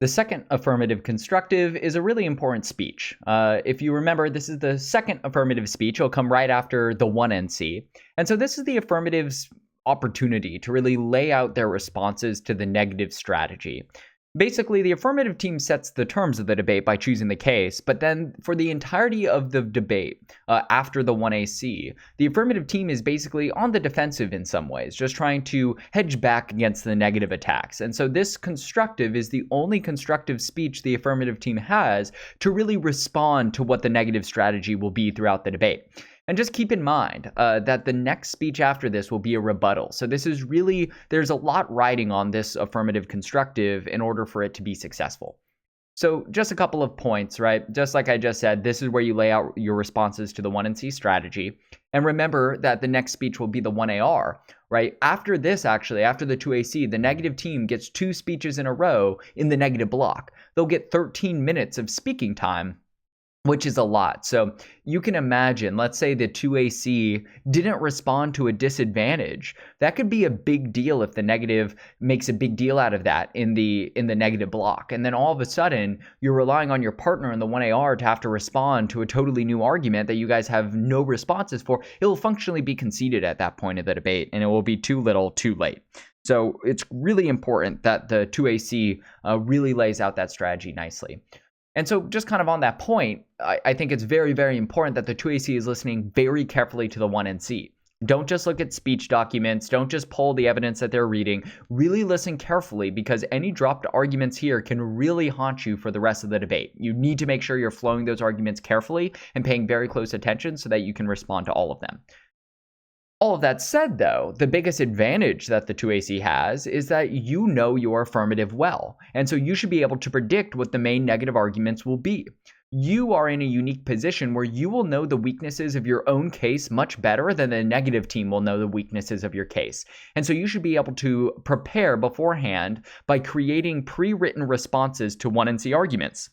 The second affirmative constructive is a really important speech. If you remember, this is the second affirmative speech. It'll come right after the 1NC. And so this is the affirmative's opportunity to really lay out their responses to the negative strategy. Basically, the affirmative team sets the terms of the debate by choosing the case, but then for the entirety of the debate after the 1AC, the affirmative team is basically on the defensive in some ways, just trying to hedge back against the negative attacks. And so this constructive is the only constructive speech the affirmative team has to really respond to what the negative strategy will be throughout the debate. And just keep in mind that the next speech after this will be a rebuttal. So this is really, there's a lot riding on this affirmative constructive in order for it to be successful. So just a couple of points, right? Just like I just said, this is where you lay out your responses to the 1NC strategy. And remember that the next speech will be the 1AR, right? After this, actually, after the 2AC, the negative team gets 2 speeches in a row in the negative block. They'll get 13 minutes of speaking time, which is a lot. So you can imagine, let's say the 2AC didn't respond to a disadvantage. That could be a big deal if the negative makes a big deal out of that in the negative block. And then all of a sudden, you're relying on your partner in the 1AR to have to respond to a totally new argument that you guys have no responses for. It will functionally be conceded at that point of the debate, and it will be too little, too late. So it's really important that the 2AC really lays out that strategy nicely. And so just kind of on that point, I think it's very, very important that the 2AC is listening very carefully to the 1NC. Don't just look at speech documents. Don't just pull the evidence that they're reading. Really listen carefully, because any dropped arguments here can really haunt you for the rest of the debate. You need to make sure you're flowing those arguments carefully and paying very close attention so that you can respond to all of them. All of that said, though, the biggest advantage that the 2AC has is that you know your affirmative well, and so you should be able to predict what the main negative arguments will be. You are in a unique position where you will know the weaknesses of your own case much better than the negative team will know the weaknesses of your case. And so you should be able to prepare beforehand by creating pre-written responses to 1NC arguments.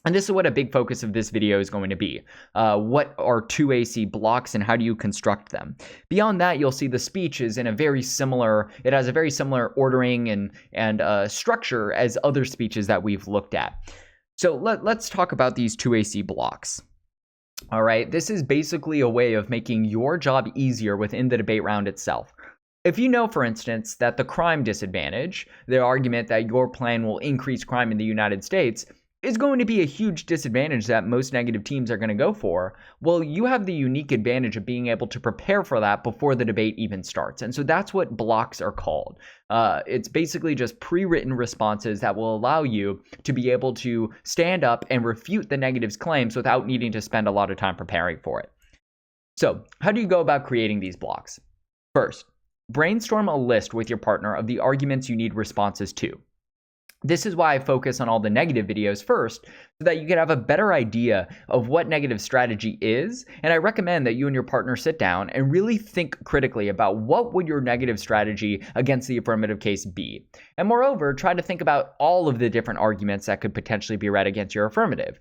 And this is what a big focus of this video is going to be. What are 2AC blocks and how do you construct them? Beyond that, you'll see the speech is in a very similar, it has a very similar ordering and structure as other speeches that we've looked at. So let's talk about these 2AC blocks. All right, this is basically a way of making your job easier within the debate round itself. If you know, for instance, that the crime disadvantage, the argument that your plan will increase crime in the United States, is going to be a huge disadvantage that most negative teams are going to go for, well, you have the unique advantage of being able to prepare for that before the debate even starts. And so that's what blocks are called. It's basically just pre-written responses that will allow you to be able to stand up and refute the negative's claims without needing to spend a lot of time preparing for it. So how do you go about creating these blocks? First, brainstorm a list with your partner of the arguments you need responses to. This is why I focus on all the negative videos first, so that you can have a better idea of what negative strategy is. And I recommend that you and your partner sit down and really think critically about what would your negative strategy against the affirmative case be. And moreover, try to think about all of the different arguments that could potentially be read against your affirmative.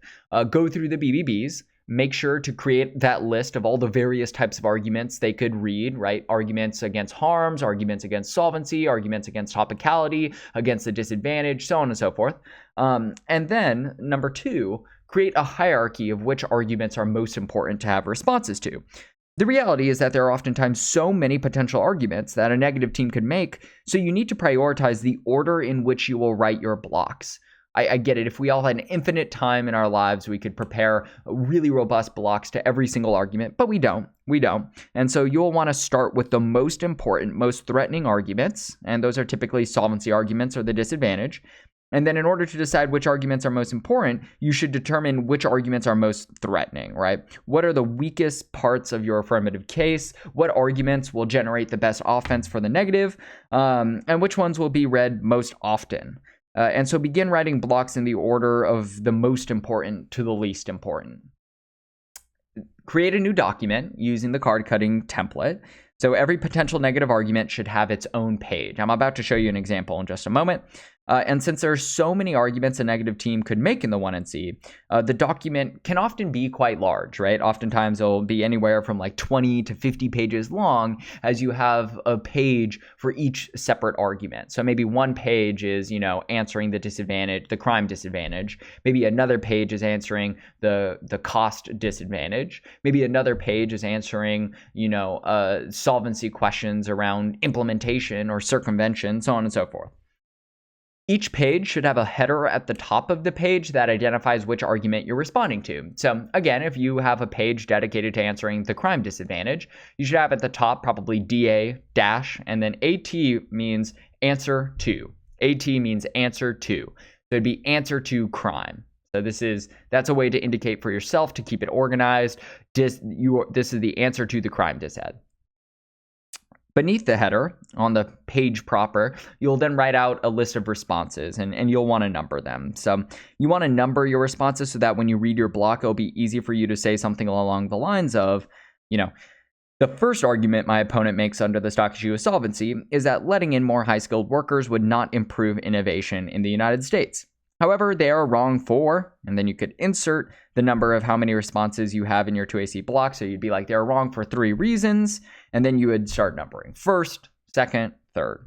Go through the BBBs. Make sure to create that list of all the various types of arguments they could read, right? Arguments against harms, arguments against solvency, arguments against topicality, against the disadvantage, so on and so forth. And then, number 2, create a hierarchy of which arguments are most important to have responses to. The reality is that there are oftentimes so many potential arguments that a negative team could make, so you need to prioritize the order in which you will write your blocks. I get it. If we all had an infinite time in our lives, we could prepare really robust blocks to every single argument, but we don't. And so you'll want to start with the most important, most threatening arguments, and those are typically solvency arguments or the disadvantage. And then in order to decide which arguments are most important, you should determine which arguments are most threatening, right? What are the weakest parts of your affirmative case? What arguments will generate the best offense for the negative? And which ones will be read most often? And so begin writing blocks in the order of the most important to the least important. Create a new document using the card cutting template. So every potential negative argument should have its own page. I'm about to show you an example in just a moment. And since there are so many arguments a negative team could make in the 1NC, the document can often be quite large, right? Oftentimes it'll be anywhere from like 20 to 50 pages long, as you have a page for each separate argument. So maybe one page is, answering the crime disadvantage. Maybe another page is answering the cost disadvantage. Maybe another page is answering, solvency questions around implementation or circumvention, so on and so forth. Each page should have a header at the top of the page that identifies which argument you're responding to. So again, if you have a page dedicated to answering the crime disadvantage, you should have at the top probably DA dash, and then AT means answer to. AT means answer to. So it'd be answer to crime. So that's a way to indicate for yourself to keep it organized. This is the answer to the crime disad. Beneath the header, on the page proper, you'll then write out a list of responses, and you'll want to number them. So you want to number your responses so that when you read your block, it'll be easy for you to say something along the lines of, the first argument my opponent makes under the stock issue of solvency is that letting in more high-skilled workers would not improve innovation in the United States. However, they are wrong for, and then you could insert the number of how many responses you have in your 2AC block. So you'd be like, they're wrong for 3 reasons, and then you would start numbering first, second, third.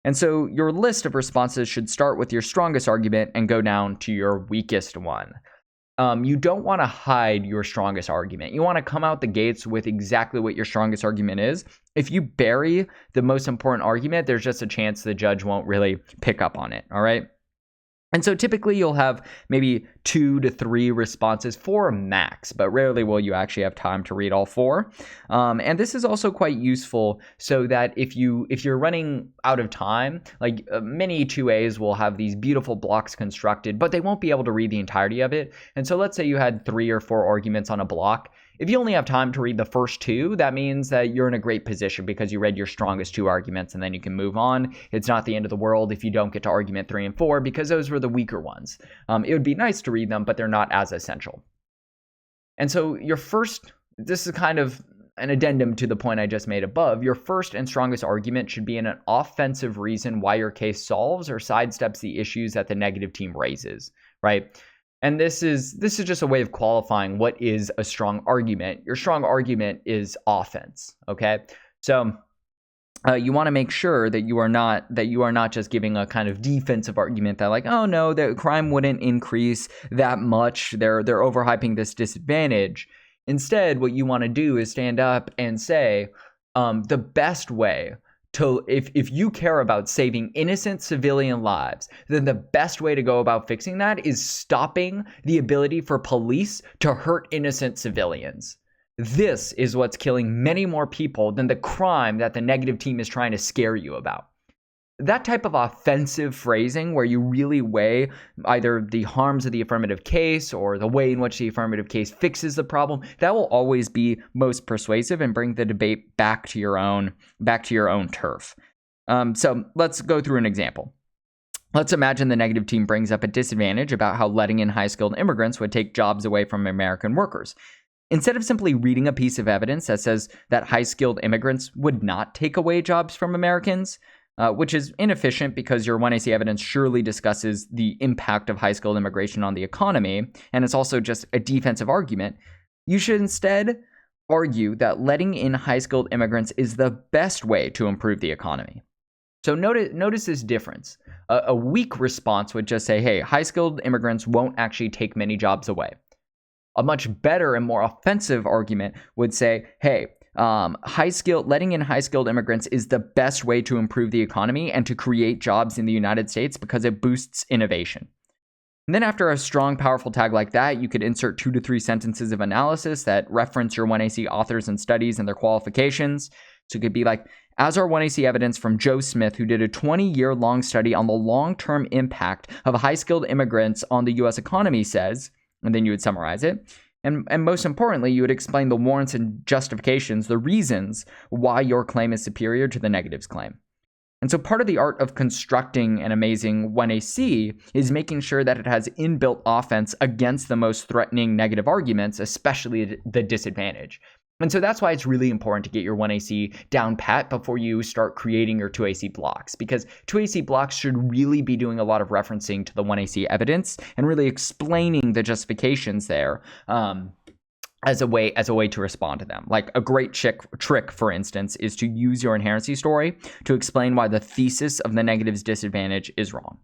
And so your list of responses should start with your strongest argument and go down to your weakest one. You don't want to hide your strongest argument. You want to come out the gates with exactly what your strongest argument is. If you bury the most important argument, there's just a chance the judge won't really pick up on it, all right? And so typically you'll have maybe 2 to 3 responses, 4 max, but rarely will you actually have time to read all 4. And this is also quite useful so that if you're running out of time, like many 2As will have these beautiful blocks constructed, but they won't be able to read the entirety of it. And so let's say you had 3 or 4 arguments on a block. If you only have time to read the first 2, that means that you're in a great position because you read your strongest 2 arguments and then you can move on. It's not the end of the world if you don't get to argument 3 and 4 because those were the weaker ones. It would be nice to read them, but they're not as essential. And so this is kind of an addendum to the point I just made above. Your first and strongest argument should be an offensive reason why your case solves or sidesteps the issues that the negative team raises, right? And this is just a way of qualifying what is a strong argument. Your strong argument is offense, okay? So you want to make sure that you are not just giving a kind of defensive argument that like, oh no, the crime wouldn't increase that much. They're overhyping this disadvantage. Instead, what you want to do is stand up and say, the best way to, if you care about saving innocent civilian lives, then the best way to go about fixing that is stopping the ability for police to hurt innocent civilians. This is what's killing many more people than the crime that the negative team is trying to scare you about. That type of offensive phrasing where you really weigh either the harms of the affirmative case or the way in which the affirmative case fixes the problem, that will always be most persuasive and bring the debate back to your own turf. So let's go through an example. Let's imagine the negative team brings up a disadvantage about how letting in high-skilled immigrants would take jobs away from American workers. Instead of simply reading a piece of evidence that says that high-skilled immigrants would not take away jobs from Americans, which is inefficient because your 1AC evidence surely discusses the impact of high-skilled immigration on the economy, and it's also just a defensive argument. You should instead argue that letting in high-skilled immigrants is the best way to improve the economy. So notice this difference. A weak response would just say, hey, high-skilled immigrants won't actually take many jobs away. A much better and more offensive argument would say, hey, letting in high-skilled immigrants is the best way to improve the economy and to create jobs in the United States because it boosts innovation. And then after a strong, powerful tag like that, you could insert 2 to 3 sentences of analysis that reference your 1AC authors and studies and their qualifications. So it could be like, as our 1AC evidence from Joe Smith, who did a 20-year-long study on the long-term impact of high-skilled immigrants on the U.S. economy says, and then you would summarize it. And most importantly, you would explain the warrants and justifications, the reasons why your claim is superior to the negative's claim. And so part of the art of constructing an amazing 1AC is making sure that it has inbuilt offense against the most threatening negative arguments, especially the disadvantage. And so that's why it's really important to get your 1AC down pat before you start creating your 2AC blocks, because 2AC blocks should really be doing a lot of referencing to the 1AC evidence and really explaining the justifications there as a way to respond to them. Like a great trick, for instance, is to use your inherency story to explain why the thesis of the negative's disadvantage is wrong.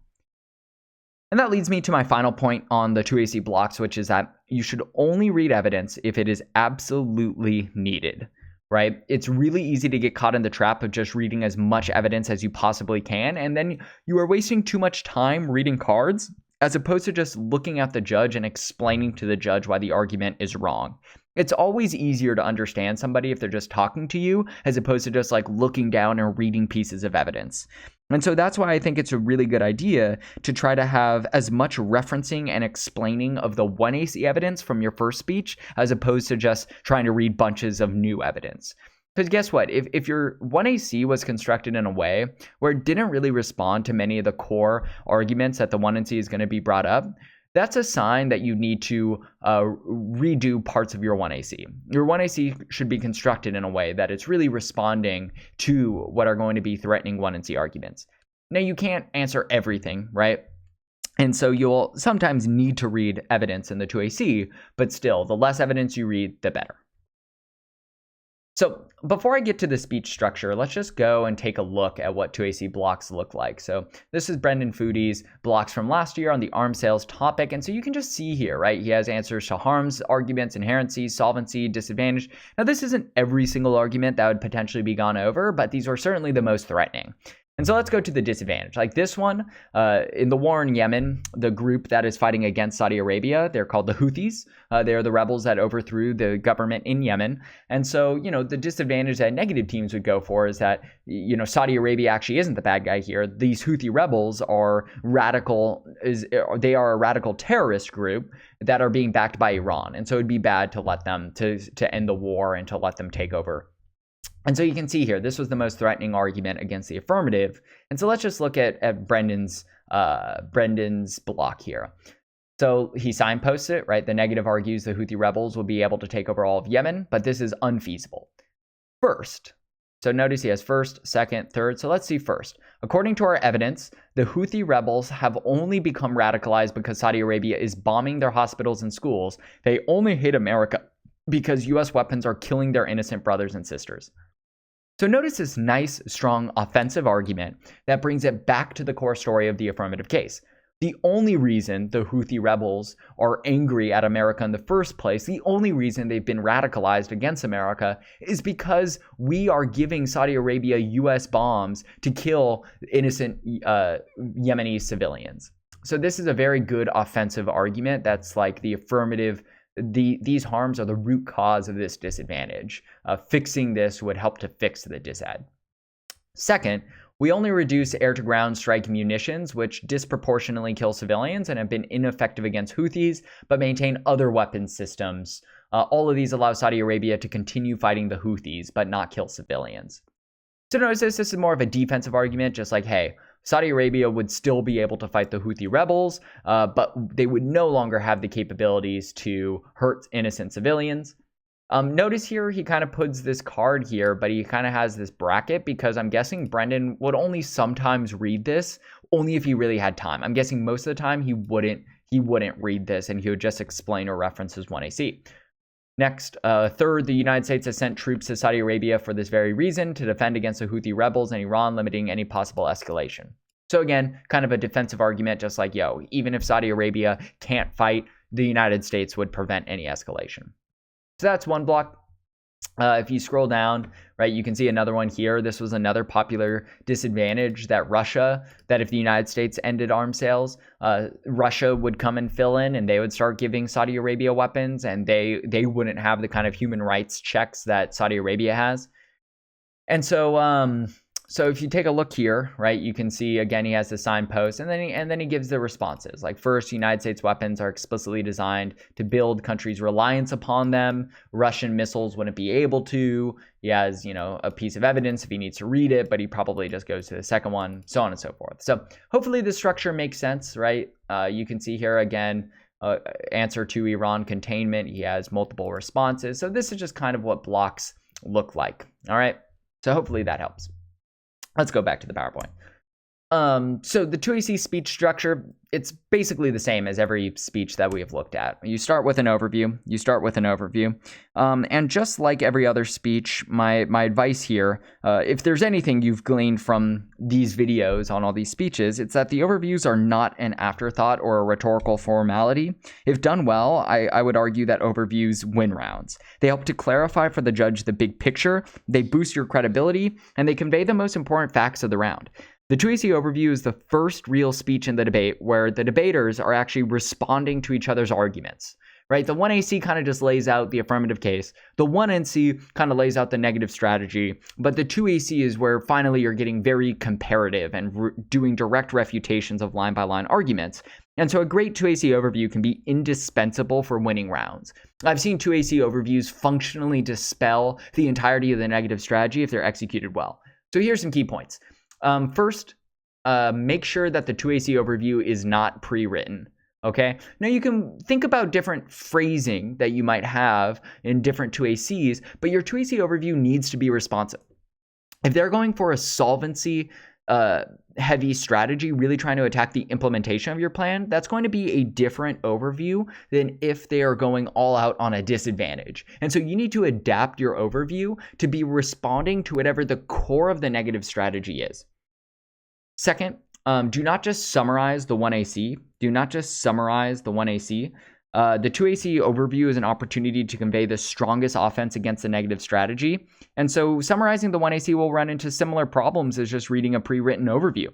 And that leads me to my final point on the 2AC blocks, which is that you should only read evidence if it is absolutely needed, right? It's really easy to get caught in the trap of just reading as much evidence as you possibly can, and then you are wasting too much time reading cards as opposed to just looking at the judge and explaining to the judge why the argument is wrong. It's always easier to understand somebody if they're just talking to you as opposed to just like looking down and reading pieces of evidence. And so that's why I think it's a really good idea to try to have as much referencing and explaining of the 1AC evidence from your first speech as opposed to just trying to read bunches of new evidence. Because guess what? If your 1AC was constructed in a way where it didn't really respond to many of the core arguments that the 1AC is going to be brought up, that's a sign that you need to redo parts of your 1AC. Your 1AC should be constructed in a way that it's really responding to what are going to be threatening 1AC arguments. Now, you can't answer everything, right? And so you'll sometimes need to read evidence in the 2AC, but still, the less evidence you read, the better. So before I get to the speech structure, let's just go and take a look at what 2AC blocks look like. So this is Brendan Foody's blocks from last year on the arms sales topic. And so you can just see here, right? He has answers to harms, arguments, inherency, solvency, disadvantage. Now, this isn't every single argument that would potentially be gone over, but these are certainly the most threatening. And so let's go to the disadvantage. Like this one, in the war in Yemen, the group that is fighting against Saudi Arabia, they're called the Houthis. They're the rebels that overthrew the government in Yemen. And so, the disadvantage that negative teams would go for is that, Saudi Arabia actually isn't the bad guy here. These Houthi rebels are they are a radical terrorist group that are being backed by Iran. And so it'd be bad to let them, to end the war and to let them take over. And so you can see here, this was the most threatening argument against the affirmative. And so let's just look at Brendan's block here. So he signposts it, right? The negative argues the Houthi rebels will be able to take over all of Yemen, but this is unfeasible. First, so notice he has first, second, third. So let's see first. According to our evidence, the Houthi rebels have only become radicalized because Saudi Arabia is bombing their hospitals and schools. They only hate America because US weapons are killing their innocent brothers and sisters. So notice this nice, strong, offensive argument that brings it back to the core story of the affirmative case. The only reason the Houthi rebels are angry at America in the first place, the only reason they've been radicalized against America is because we are giving Saudi Arabia US bombs to kill innocent Yemeni civilians. So this is a very good offensive argument that's like the affirmative. These harms are the root cause of this disadvantage. Fixing this would help to fix the disad. Second, we only reduce air-to-ground strike munitions, which disproportionately kill civilians and have been ineffective against Houthis, but maintain other weapon systems. All of these allow Saudi Arabia to continue fighting the Houthis, but not kill civilians. So notice this is more of a defensive argument, just like, hey, Saudi Arabia would still be able to fight the Houthi rebels, but they would no longer have the capabilities to hurt innocent civilians. Notice here he kind of puts this card here, but he kind of has this bracket because I'm guessing Brendan would only sometimes read this, only if he really had time. I'm guessing most of the time he wouldn't read this and he would just explain or reference his 1AC. Next, third, the United States has sent troops to Saudi Arabia for this very reason, to defend against the Houthi rebels and Iran, limiting any possible escalation. So again, kind of a defensive argument, just like, even if Saudi Arabia can't fight, the United States would prevent any escalation. So that's one block. If you scroll down, right, you can see another one here. This was another popular disadvantage that if the United States ended arms sales, Russia would come and fill in and they would start giving Saudi Arabia weapons, and they wouldn't have the kind of human rights checks that Saudi Arabia has. And so if you take a look here, right, you can see again he has the signpost, and then he gives the responses. Like first, United States weapons are explicitly designed to build countries' reliance upon them. Russian missiles wouldn't be able to. He has, a piece of evidence if he needs to read it, but he probably just goes to the second one, so on and so forth. So hopefully the structure makes sense, right? You can see here again, answer to Iran containment. He has multiple responses. So this is just kind of what blocks look like. All right. So hopefully that helps. Let's go back to the PowerPoint. So the 2AC speech structure, it's basically the same as every speech that we have looked at. You start with an overview. And just like every other speech, my advice here, if there's anything you've gleaned from these videos on all these speeches, it's that the overviews are not an afterthought or a rhetorical formality. If done well, I would argue that overviews win rounds. They help to clarify for the judge the big picture, they boost your credibility, and they convey the most important facts of the round. The 2AC overview is the first real speech in the debate where the debaters are actually responding to each other's arguments, right? The 1AC kind of just lays out the affirmative case. The 1NC kind of lays out the negative strategy, but the 2AC is where finally you're getting very comparative and doing direct refutations of line-by-line arguments. And so a great 2AC overview can be indispensable for winning rounds. I've seen 2AC overviews functionally dispel the entirety of the negative strategy if they're executed well. So here's some key points. First, make sure that the 2AC overview is not pre-written, okay? Now, you can think about different phrasing that you might have in different 2ACs, but your 2AC overview needs to be responsive. If they're going for a solvency heavy strategy, really trying to attack the implementation of your plan, that's going to be a different overview than if they are going all out on a disadvantage. And so you need to adapt your overview to be responding to whatever the core of the negative strategy is. Second, do not just summarize the 1AC. The 2AC overview is an opportunity to convey the strongest offense against the negative strategy. And so summarizing the 1AC will run into similar problems as just reading a pre-written overview.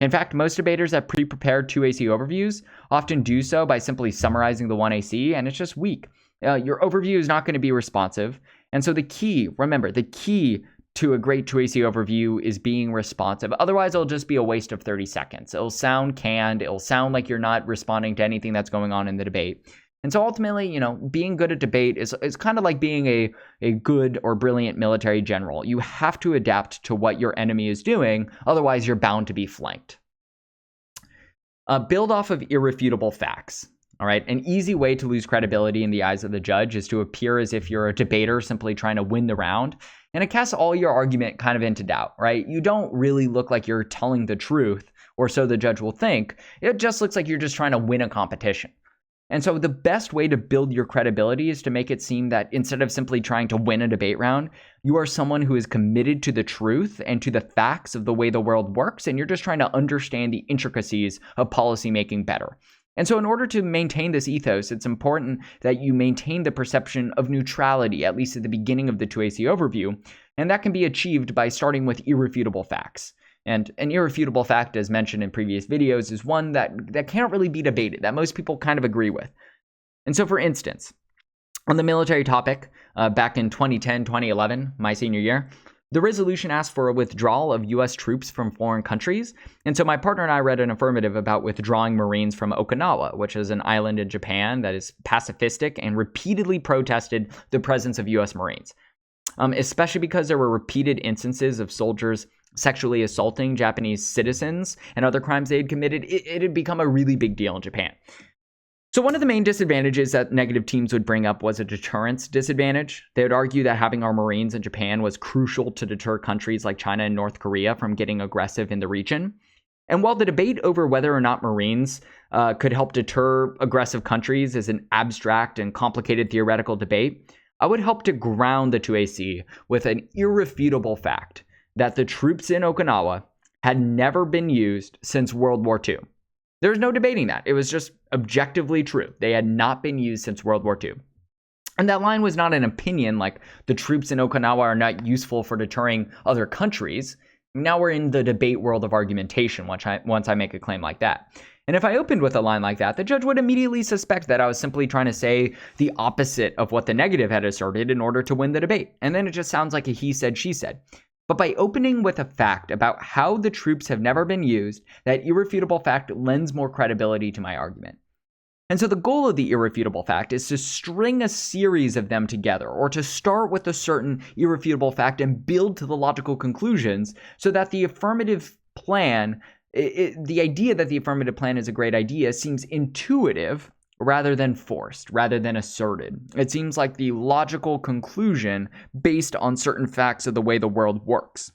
In fact, most debaters that pre-prepared 2AC overviews often do so by simply summarizing the 1AC, and it's just weak. Your overview is not going to be responsive. And so the key to a great 2AC overview is being responsive. Otherwise, it'll just be a waste of 30 seconds. It'll sound canned. It'll sound like you're not responding to anything that's going on in the debate. And so ultimately, being good at debate is kind of like being a good or brilliant military general. You have to adapt to what your enemy is doing. Otherwise, you're bound to be flanked. Build off of irrefutable facts. All right. An easy way to lose credibility in the eyes of the judge is to appear as if you're a debater simply trying to win the round. And it casts all your argument kind of into doubt, right? You don't really look like you're telling the truth, or so the judge will think. It just looks like you're just trying to win a competition. And so the best way to build your credibility is to make it seem that instead of simply trying to win a debate round, you are someone who is committed to the truth and to the facts of the way the world works, and you're just trying to understand the intricacies of policymaking better. And so in order to maintain this ethos, it's important that you maintain the perception of neutrality, at least at the beginning of the 2AC overview, and that can be achieved by starting with irrefutable facts. And an irrefutable fact, as mentioned in previous videos, is one that can't really be debated, that most people kind of agree with. And so for instance, on the military topic, back in 2010, 2011, my senior year, the resolution asked for a withdrawal of U.S. troops from foreign countries, and so my partner and I read an affirmative about withdrawing Marines from Okinawa, which is an island in Japan that is pacifistic and repeatedly protested the presence of U.S. Marines, especially because there were repeated instances of soldiers sexually assaulting Japanese citizens and other crimes they had committed. It had become a really big deal in Japan. So one of the main disadvantages that negative teams would bring up was a deterrence disadvantage. They would argue that having our Marines in Japan was crucial to deter countries like China and North Korea from getting aggressive in the region. And while the debate over whether or not Marines could help deter aggressive countries is an abstract and complicated theoretical debate, I would help to ground the 2AC with an irrefutable fact that the troops in Okinawa had never been used since World War II. There's no debating that. It was just objectively true. They had not been used since World War II. And that line was not an opinion like the troops in Okinawa are not useful for deterring other countries. Now we're in the debate world of argumentation once I make a claim like that. And if I opened with a line like that, the judge would immediately suspect that I was simply trying to say the opposite of what the negative had asserted in order to win the debate. And then it just sounds like a he said, she said. But by opening with a fact about how the troops have never been used, that irrefutable fact lends more credibility to my argument. And so the goal of the irrefutable fact is to string a series of them together, or to start with a certain irrefutable fact and build to the logical conclusions so that the affirmative plan, the idea that the affirmative plan is a great idea seems intuitive rather than forced, rather than asserted. It seems like the logical conclusion based on certain facts of the way the world works.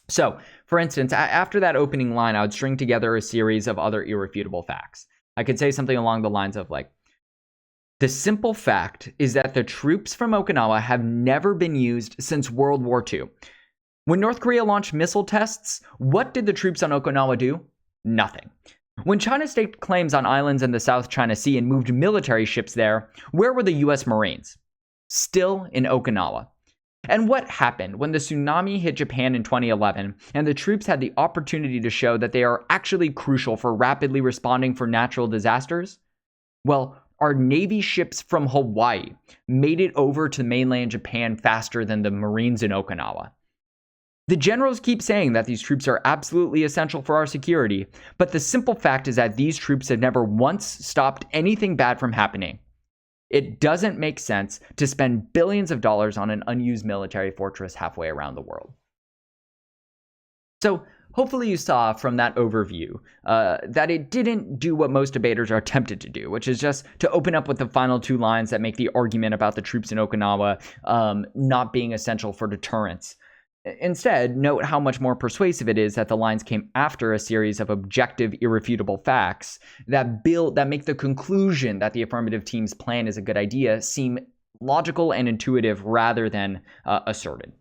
So, for instance, after that opening line, I would string together a series of other irrefutable facts. I could say something along the lines of like, the simple fact is that the troops from Okinawa have never been used since World War II. When North Korea launched missile tests, what did the troops on Okinawa do? Nothing. When China staked claims on islands in the South China Sea and moved military ships there, where were the US Marines? Still in Okinawa. And what happened when the tsunami hit Japan in 2011 and the troops had the opportunity to show that they are actually crucial for rapidly responding for natural disasters? Well, our Navy ships from Hawaii made it over to mainland Japan faster than the Marines in Okinawa. The generals keep saying that these troops are absolutely essential for our security, but the simple fact is that these troops have never once stopped anything bad from happening. It doesn't make sense to spend billions of dollars on an unused military fortress halfway around the world. So, hopefully you saw from that overview that it didn't do what most debaters are tempted to do, which is just to open up with the final two lines that make the argument about the troops in Okinawa not being essential for deterrence. Instead, note how much more persuasive it is that the lines came after a series of objective, irrefutable facts that make the conclusion that the affirmative team's plan is a good idea seem logical and intuitive rather than asserted.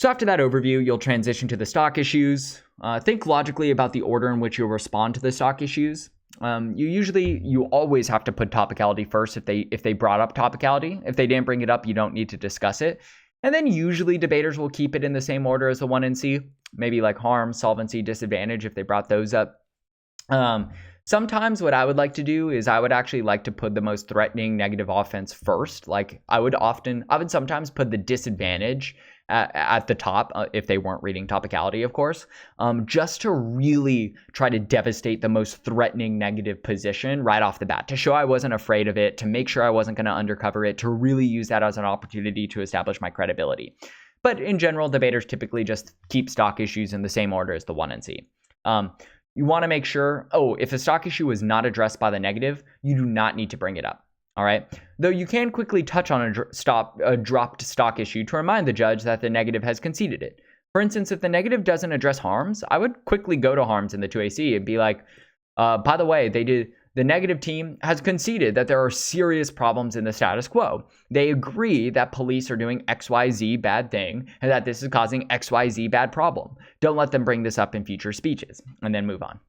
So after that overview, you'll transition to the stock issues. Think logically about the order in which you'll respond to the stock issues. You always have to put topicality first if they brought up topicality. If they didn't bring it up, you don't need to discuss it. And then usually debaters will keep it in the same order as the 1NC, maybe like harm, solvency, disadvantage if they brought those up. Sometimes what I would like to do is I would actually like to put the most threatening negative offense first. Like I would sometimes put the disadvantage at the top if they weren't reading topicality, of course, just to really try to devastate the most threatening negative position right off the bat, to show I wasn't afraid of it, to make sure I wasn't going to undercover it, to really use that as an opportunity to establish my credibility. But in general, debaters typically just keep stock issues in the same order as the 1NC. You want to make sure, if a stock issue was not addressed by the negative, you do not need to bring it up. All right. Though you can quickly touch on a dropped stock issue to remind the judge that the negative has conceded it. For instance, if the negative doesn't address harms, I would quickly go to harms in the 2AC and be like, by the way, the negative team has conceded that there are serious problems in the status quo. They agree that police are doing XYZ bad thing and that this is causing XYZ bad problem. Don't let them bring this up in future speeches, and then move on.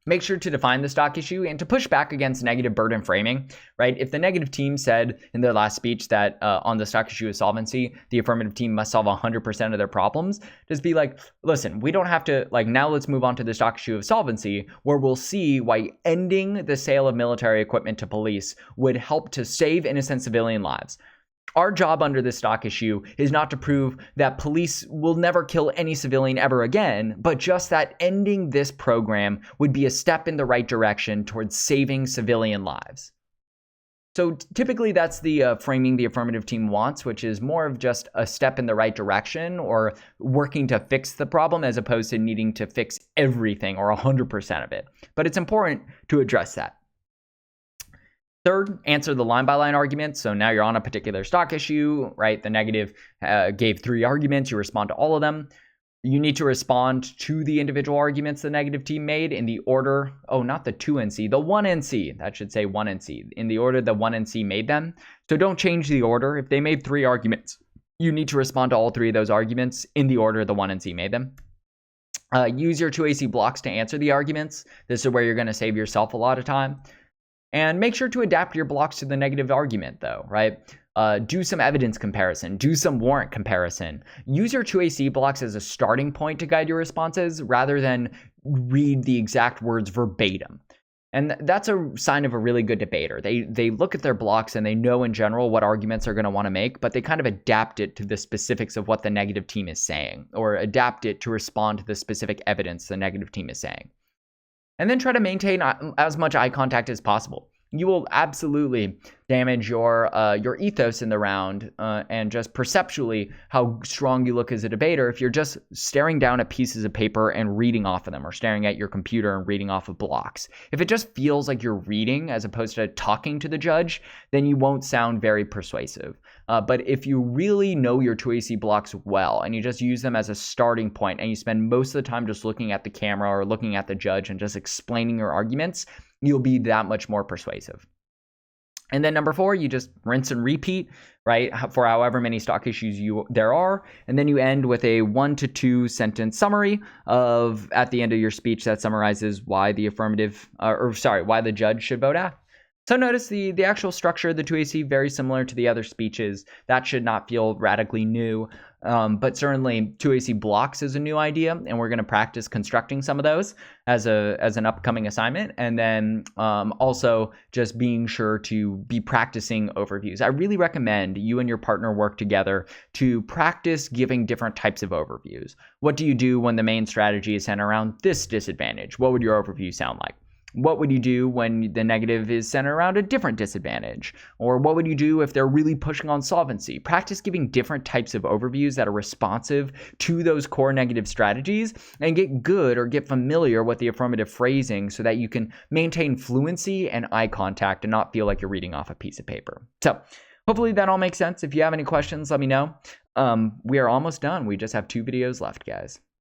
Make sure to define the stock issue and to push back against negative burden framing, right? If the negative team said in their last speech that on the stock issue of solvency, the affirmative team must solve 100% of their problems, just be like, listen, we don't have to, now let's move on to the stock issue of solvency, where we'll see why ending the sale of military equipment to police would help to save innocent civilian lives. Our job under this stock issue is not to prove that police will never kill any civilian ever again, but just that ending this program would be a step in the right direction towards saving civilian lives. So typically that's the framing the affirmative team wants, which is more of just a step in the right direction or working to fix the problem as opposed to needing to fix everything or 100% of it. But it's important to address that. Third, answer the line-by-line argument. So now you're on a particular stock issue, right? The negative gave 3 arguments. You respond to all of them. You need to respond to the individual arguments the negative team made in the order, not the 2NC, the 1NC. That should say 1NC, in the order the 1NC made them. So don't change the order. If they made 3 arguments, you need to respond to all 3 of those arguments in the order the 1NC made them. Use your 2AC blocks to answer the arguments. This is where you're going to save yourself a lot of time. And make sure to adapt your blocks to the negative argument, though, right? Do some evidence comparison. Do some warrant comparison. Use your 2AC blocks as a starting point to guide your responses rather than read the exact words verbatim. And that's a sign of a really good debater. They look at their blocks and they know in general what arguments they're going to want to make, but they kind of adapt it to the specifics of what the negative team is saying, or adapt it to respond to the specific evidence the negative team is saying. And then try to maintain as much eye contact as possible. you will absolutely damage your ethos in the round and just perceptually how strong you look as a debater if you're just staring down at pieces of paper and reading off of them, or staring at your computer and reading off of blocks. If it just feels like you're reading as opposed to talking to the judge, then you won't sound very persuasive. But if you really know your 2AC blocks well and you just use them as a starting point and you spend most of the time just looking at the camera or looking at the judge and just explaining your arguments, you'll be that much more persuasive. And then number 4, you just rinse and repeat, right, for however many stock issues there are. And then you end with a 1 to 2 sentence summary at the end of your speech that summarizes why the why the judge should vote aye. So notice the actual structure of the 2AC, very similar to the other speeches. That should not feel radically new. But certainly 2AC blocks is a new idea, and we're going to practice constructing some of those as an upcoming assignment. And then also just being sure to be practicing overviews. I really recommend you and your partner work together to practice giving different types of overviews. What do you do when the main strategy is centered around this disadvantage? What would your overview sound like? What would you do when the negative is centered around a different disadvantage? Or what would you do if they're really pushing on solvency? Practice giving different types of overviews that are responsive to those core negative strategies, and get good or get familiar with the affirmative phrasing so that you can maintain fluency and eye contact and not feel like you're reading off a piece of paper. So hopefully that all makes sense. If you have any questions, let me know. We are almost done. We just have 2 videos left, guys.